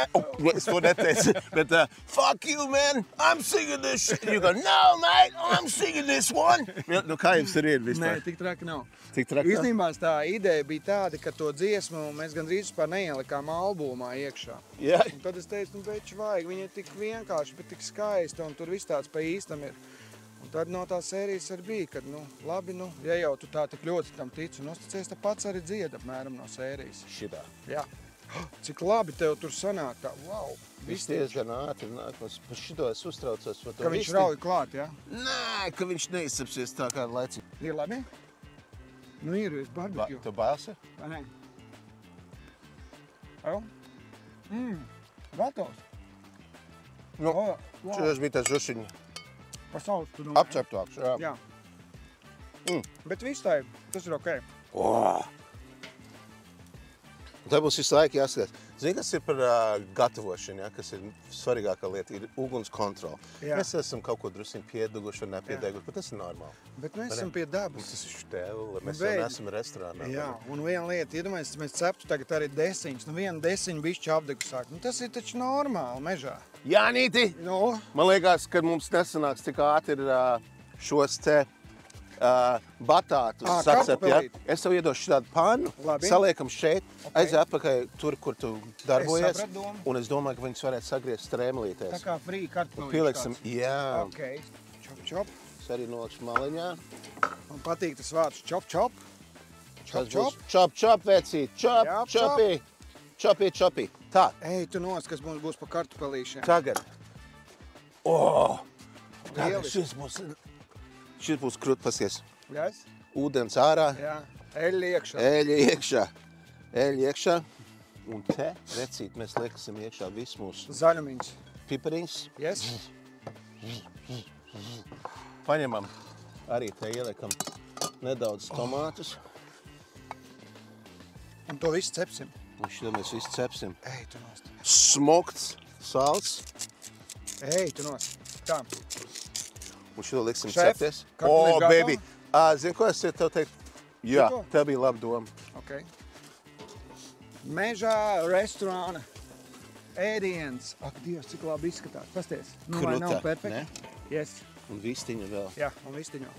Es to neteicu, bet fuck you, man, I'm singing this shit. You go, no, mate, I'm singing this one. Nu, kā jums tur ir Nē, vispār? tik traki nav. Tik traki nav? Īstenībā tā ideja bija tāda, ka to dziesmu mēs gandrīz vispār neielikām albumā iekšā. Jā. Un tad es teicu, nu, beči vajag, viņa ir tik vienkārši, bet tik skaista, un tur viss tāds pa īstam ir. Un tad no tā sērijas arī bija, kad, nu, labi, nu, ja jau tu tā tik ļoti tam tici un uzticies, tad pats arī dzied apmēram no sērijas. Šitā. Jā. Cik labi tev tur sanāk tā, wow. Viss diezgan ātri nāk, par šito es uztraucos. Ka viņš rauj klāt, jā? Nē, ka viņš neizsapsies tā kā laicīgi. Ir labi? Nu, ir barbekju. Tu bails ir? Vai ne? Jau? Gatavs. Nu, wow. šis bija tas žušiņi Pasaules tu domā. apceptāks, jā. Jā. Bet viss tā ir, tas ir ok. Tā būs visu laiku jāskatās. Zini, kas ir par gatavošanu, ja? Kas ir svarīgākā lieta, ir uguns kontrola. Jā. Mēs esam kaut ko drusiņ piedeguši vai nepiedeguši, bet tas ir normāli. Bet mēs esam pie dabas. Tas ir štēle, mēs beidz. jau neesam restorānā. Jā, un viena lieta, iedomājies, mēs ceptu tagad arī desiņus. Nu, viena desiņa bišķi apdegu sāk. Nu, tas ir taču normāli mežā. Jānīti! Nu, Man liekas, ka mums nesanāks tik ātri šos te batātus sacept, ja? kartupelīti. Es tev iedošu tādu pannu, Labi. saliekam šeit, aiziet atpakaļ tur, kur tu darbojies. sapratu domu. Un es domāju, ka viņus varētu sagriezt tā strēmelītēs. kā frī kartupelīši. Pieliksim, jā. Ok, čop, čop. Es arī nolikšu maliņā. Man patīk tas vārds čop, čop. Čop, Tas čop. būs čop, čop, vecīt. Čop, Jā, čopī. Čopī, čopī. Tā, Ej, tu nos, kas mums būs pa kartupelīšiem. tagad. Tagad Lieliski. šis būs krutpasies. Ļais? Ūdens ārā. Jā, eļļi iekšā. Eļļa iekšā. Eļļa iekšā. Un te, recīt, mēs lieksim iekšā visu mūsu Zaļumiņš. pipariņus. Yes? Paņemam, arī te ieliekam nedaudz tomātus. Un to visu cepsim. Un šito mēs visu cepsim. Ej, tu nost. Smokts salts. Ej, tu nost. Tā. Un šito liksim Šef, cepties. kartupeļi gatavi? Baby. Zini, ko es tev teikt? Jā, Zini ko? tev bija laba doma. Ok. Mežā restorāna ēdiens. Ak, Dievs, cik labi izskatās. Pasties. Nu, vai nav Kruta, perfekti? ne? Yes. Un vistiņa vēl. Jā, un vistiņo.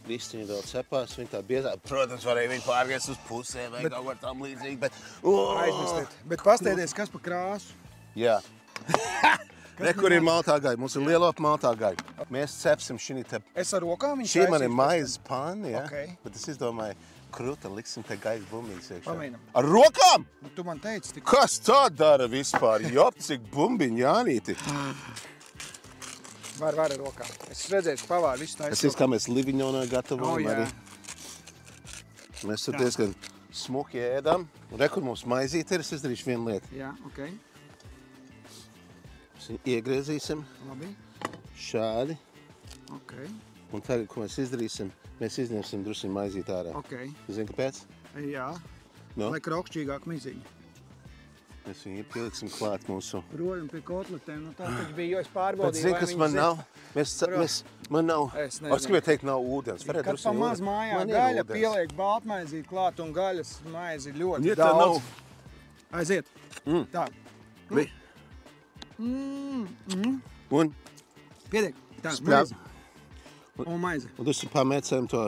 Vistiņa vēl cepās. Viņa tā biezā. Protams, varēja viņu pārgriezt uz pusēm vai kaut kā tam līdzīgi, bet... Aizmirstiet. Bet pastēdies, kas pa krāsu. Jā. Re, kur ir maltā gaļa. Mums ir lielopa maltā gaļa. Mēs cepsim šī te... Es ar rokām viņu Šī man ir taisīšu. maizes panna, ja? Ok. Bet es izdomāju, kruta liksim te gaļas bumbiņas iekšā. Pamēģinam. Ar rokām? Nu, tu man teici, tik... Kas tā dara vispār? Jop, cik bumbiņi, Jānīti. Var ar rokām. Es redzēju, ka pavāri visu Es taisīšu. esmu, kā mēs Liviņonā gatavojam O, jā. arī. Mēs tur diezgan smuki ēdam. Re, kur mums maizīte ir, es izdarīšu vienu lietu. Jā, ok. Mēs viņu iegriezīsim Labi. šādi. Ok. Un tagad, ko mēs izdarīsim, mēs izņemsim drusiņu maizīti ārā. Ok. Zini, kāpēc? Jā. No? Lai kraukšķīgāk miziņu. Mēs viņu pieliksim klāt mūsu... Rojam pie kotletēm. Nu, tā taču bija, jo es Bet pārbaudīju, zini, vai kas viņas man ir. nav? Man nav... Es nezinu. Es gribēju teikt, nav ūdens. Varētu Kad pa drusiņu maz ūdeni. mājā Man ir gaļa ūdens. pieliek baltmaizīt klāt un gaļas maizi ļoti Ja tā nav... daudz. Aiziet. Tā. Un Pietiek. Tā, Spļāp. maizi. Un maizi. tu pamēcējam to...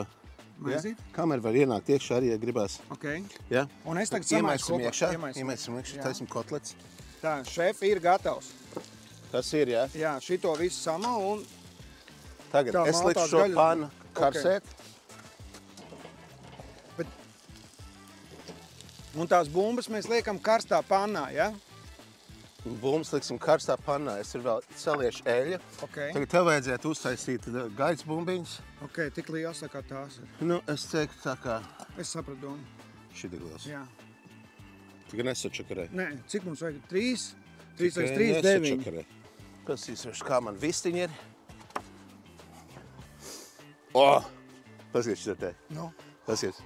Maizīt. Kamēr var ienākt iekšā arī, ja gribās. Ok. Ja? Un es tagad samaisu Iemaisim kopā. iekšā. Iemaisim. Iemaisim iekšā. Jā. Taisim kotlets. Tā, šefi ir gatavs. Tas ir, jā. Jā, šito visu samā un Tagad Tā, es likšu maltās šo gaļas- pannu karsēt. un tās bumbas mēs liekam karstā pannā, ja? Bums liksim karstā pannā. Es tur vēl saliešu eļļu. Ok. Tagad tev vajadzētu uztaisīt gaļas bumbiņas. Ok, tik liels tā kā tās ir. Nu, es teiktu tā kā Es sapratu domu. šī ir liels. Jā. Tikai nesačakarē. Nē, cik mums vajag? 3? 3 līdz 3, 9. Pasīsimies, kā man vistiņi ir. Paskaties šo te. Nu. Paskaties,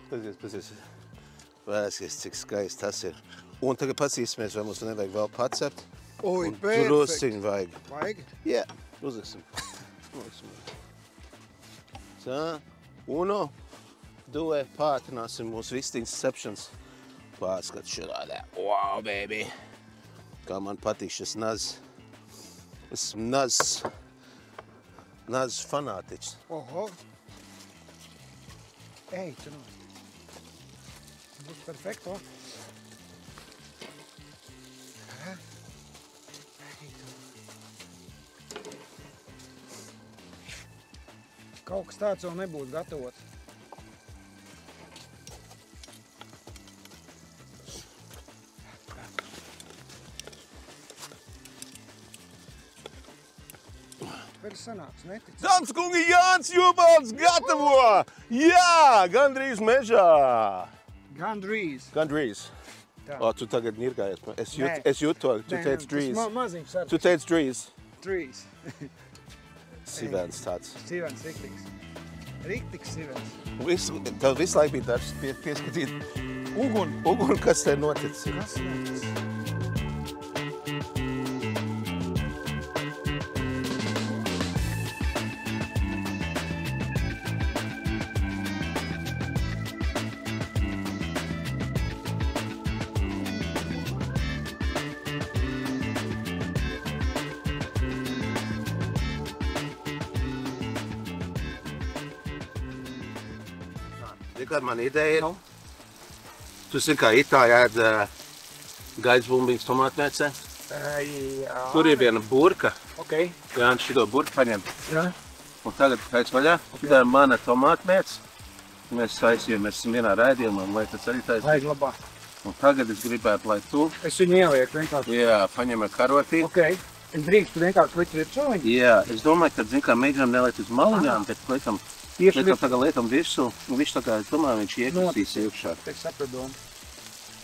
cik skaisti tas ir. Un tagad paskatīsimies, vai mums nevajag vēl pacept. Oi, perfekt. Drusciņu vajag. Vajag? Jā, uzliksim. Tā, uno, due, pātrināsim mūsu vistiņas cepšanas. Pārskat šurādē. Wow, baby! Kā man patīk šis nazs. Esmu nazs fanātiķis. Oho. Ej, tu nu. Būs perfekto. Kaut kas tāds vēl nebūs gatavots. Vēl sanāks, netic. Dāmas kungi, Jānis Jūbalds gatavo! Jā, gandrīz mežā! Gandrīz. Gandrīz. Tā. O, tu tagad nirgājies. Nē. Es jūtu to, tu Nē, teici drīz. Tas maziņš ar Tu teici drīz. drīz. Sivens tāds. Sivens riktīgs. Riktīgs sivens. Tev visu laiku bija darbs pieskatīt. Ugun, kas te noticis? Kas noticis? Kāda man ideja ir? Tu zini, kā Itāļi ēd gaļas bumbiņas tomātmēcē? Jā. Tur ir viena burka. Ok. Jānis šito burku paņem. Jā. Un tagad pēc vaļā. Tā ir mana tomātmēce. Mēs saisījāmies vienā raidījumā, lai tas arī taisa. Vajag labā. Un tagad es gribētu, lai tu... Es viņu ielieku vienkārši. Jā, paņem ar karotī. Ok. Es drīkstu vienkārši likt virsū. Jā, es domāju, ka, zin kā, mēģinām nelikt uz maliņām, bet liekam lietam virsū, un viņš tā kā, es domāju, viņš iekristīs iekšā. Es sapratu domu.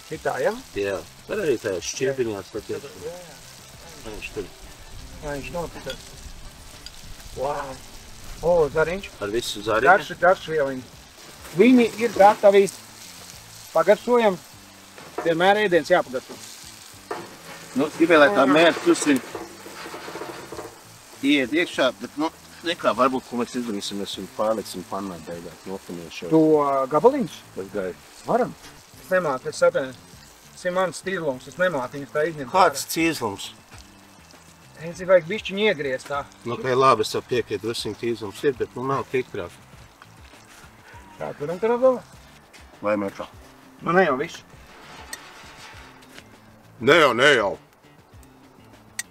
Šitā, jā? Jā, var arī tajā šķirbiņās pat iekšā. Viņš tur. Viņš nopitas. Wow. O, zariņš. Ar visu zariņu. Garš vieliņi. Viņi ir gatavi. Pagaršojam. Vienmēr ēdiens jāpagaršo. Nu, gribēju, lai tā mērķi tusiņ iet iekšā, bet, nu, nekā, varbūt, ko mēs izdarīsim, mēs viņu pārliksim pannā beigās, nofinēšu. To gabaliņš? Es gaidu. Varam. Es nemāku, es saprotu. Tas ir mans tīrlums, es nemāku viņus tā izņemt. Kāds cīzlums? Es vajag bišķiņu iegriezt tā. Nu, kā labi, es tev piekrītu, drusciņ cīzlums ir, bet, nu, nav tik trāk. Tā, turam tur vēl? Vai mērķā? Nu, ne jau visu. Ne jau.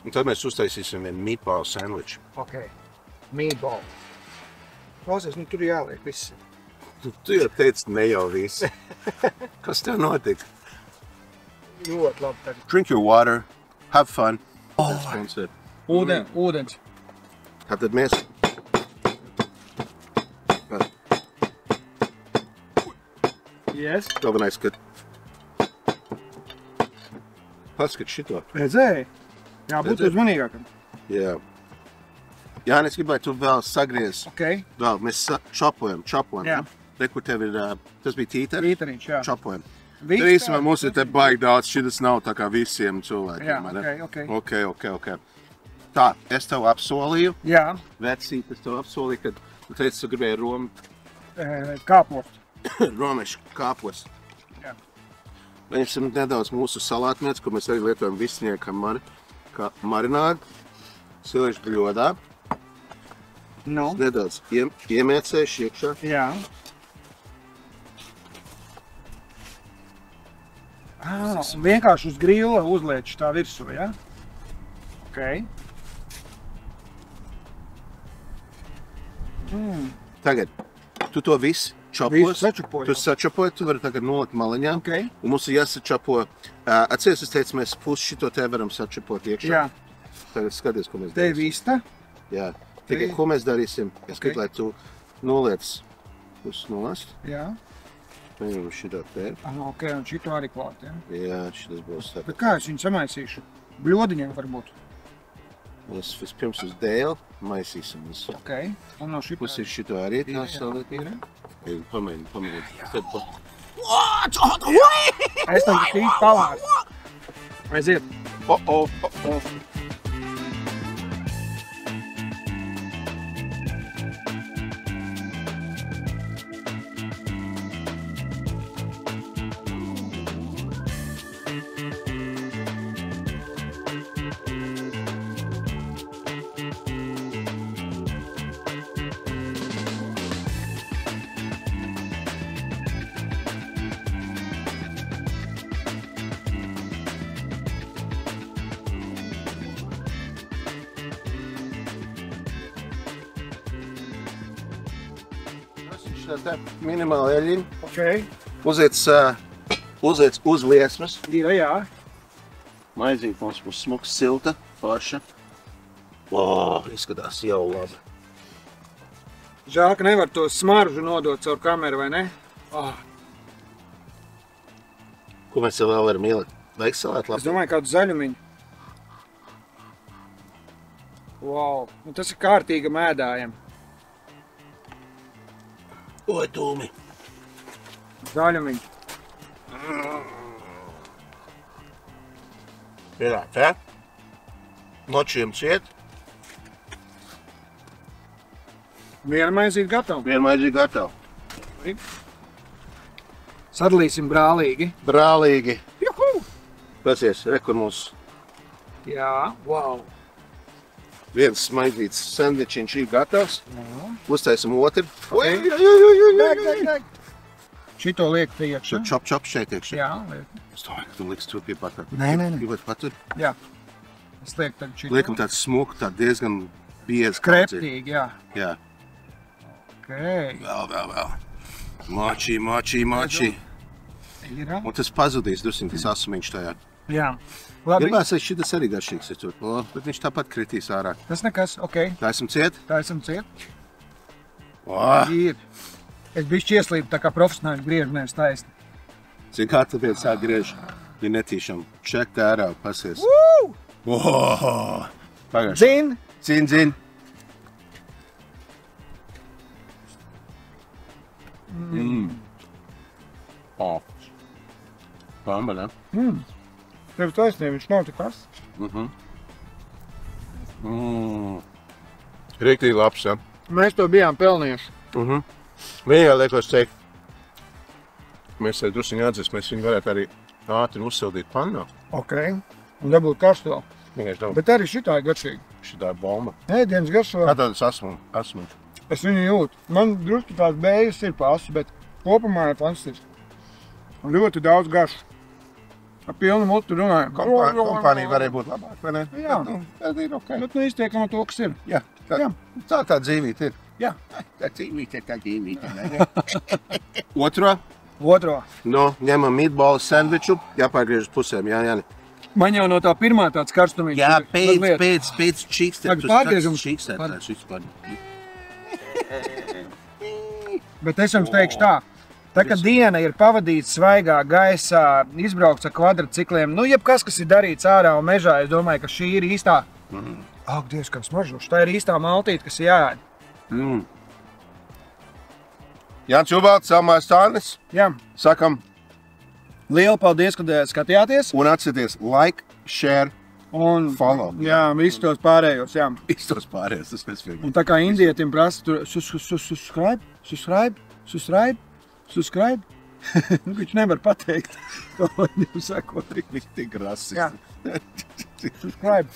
Un tad mēs uztaisīsim vienu meatball sandviču. Ok. Meatball. Klausies, nu tur jāliek viss. Tu jau teici, ne jau viss. Kas tev notika? Ļoti labi tagad. Drink your water, have fun. Ūdens. Tātad mēs... Yes. Galvenais, ka... Paskat šito. Redzēji? Jābūt uzmanīgākam. Jā. Jānis, gribēju, tu vēl sagriez. Ok. Vēl, mēs čopojam. Jā. Re, kur tev ir, tas bija tīteri? Tīteriņš, jā. Čopojam. Viss Tad īstenībā mums ir te baigi daudz, šitas nav tā kā visiem cilvēkiem. Jā, ok. Tā, es tev apsolīju. Jā. Vecīt, es tev apsolīju, kad tu teici, tu gribēji Kāpostu. romešu kāpos. Jā. Paņemsim nedaudz mūsu salātmietes, ko mēs arī lietojam visniekam kā marinādu. Siliešu bļodā. Nu. Nedaudz iemiecējuši iekšā. Jā. Vienkārši uz grila uzliec tā virsū, jā? Ok. Tagad, tu to visu čopos. Visu sačapoju. Tu sačapoji, tu vari tagad nolikt maliņā. Ok. Un mums ir jāsačapo. Atceries, es teicu, mēs pusi šito te varam sačapot iekšā. Jā. Tagad skaties, ko mēs Te darīsim. vista. Jā. Tikai, ko mēs darīsim? Es gribu, lai tu noliec pusi nost. Jā. Paņemam šitā te. Ok, un šito arī klāt, jā? Jā, šitas būs Bet kā es viņu samaisīšu? Bļodiņiem varbūt. Es vispirms uz dēli maisīsim visu. Ok. Un no šī Pusi ir šito arī tā saliet. Pamēģini. Es tam īsti palādu. Aiziet. Minimāli eļļiņu. Ok. Uziec uz liesmas. Jā. Maizīt mums būs smuks, silta, forša. Izskatās jau labi. Žēl, ka nevar to smaržu nodot caur kameru, vai ne? Ko mēs jau vēl varam ielikt? Vajag salēt labi? Es domāju, kādu zaļumiņu. Wow. Nu, tas ir kārtīga mēdājam. Oi, tūmi. Zaļumiņu. Pirā, te. Nočiem ciet. Viena maizīt gatavu. Viena maizīt gatavu. Sadalīsim brālīgi. Brālīgi. Juhu! Pasies, kur mūs Jā, wow. viens maizīts sandvičiņš ir gatavs. Uztaisim otru. Deg. Šito liek te iekšā. Čop šeit iekšā. Jā, liek. Es domāju, ka tu liks tur pie patāt. Nē. Gribat patur? Jā. Es lieku tagad šito. Liekam tāds smuku, tā diezgan biezi. Kreptīgi, jā. Jā. Ok. Vēl. Moči. Ir, Un tas pazudīs drusciņ, tas asumiņš tajā. jā. Labi. Gribās, šitas arī garšīgs ir tur, bet viņš tāpat kritīs ārā. Tas nekas, ok. Tā esam ciet? Tā esam ciet. Ir. Es bišķi ieslīdu tā kā profesionāli griežu, nevis taisni. Zini, kā tāpēc sāk griež? Ja netīšam, ček tā ārā, pasies. Pagājuši. Zin. Pamba, ne? Tev taisnība, viņš nav tik kas. Rīktīgi labs, ja? Mēs to bijām pelnījuši. Viņai liekos teikt, mēs te drusciņi atzīst, mēs viņu varētu arī ātri uzsildīt pannā. Ok. Un dabūt karsto. Vienkārši daudz. Bet arī šitā ir garšīgi. Šitā ir bomba. Ēdienas garšo. Kā tādas asmuņš? Es viņu jūtu. Man drusku tās bējas ir pasi, bet kopumā ir fantastiski. Un ļoti daudz garšu. Ar pilnu mutu runājam. Kompānija varēja būt labāk, vai ne? Jā. Bet ir ok. Bet nu iztiekam to, kas ir. Jā. Tā dzīvīte ir. Jā. Tā dzīvīte. Otro? Otro. Ņemam meatball sandviču, jāpārgriež pusēm, Jāni. Man jau no tā pirmā tāds karstumiņš. Jā, pēc čīkstēt. Tagad pārgriežam. Bet es jums teikšu tā. Tā, kad diena ir pavadīta svaigā gaisā, izbraukts ar kvadratcikliem, nu, jebkas, kas ir darīts ārā un mežā, es domāju, ka šī ir īstā... Ak, Dievs, kā smaržoši. Tā ir īstā maltīte, kas jāēd. Jānis Ubalts, Salmājas Tānis. Jā. Sakam. Lielu paldies, kad skatījāties. Un atcerieties, like, share un follow. Jā, visus tos pārējos, jā. Visus tos pārējos, tas mēs vienīgi. Un tā kā indietim prasa, tur subscribe. Viņš nevar pateikt. To viņam sakot. Tik rasisti. Jā. Subscribe.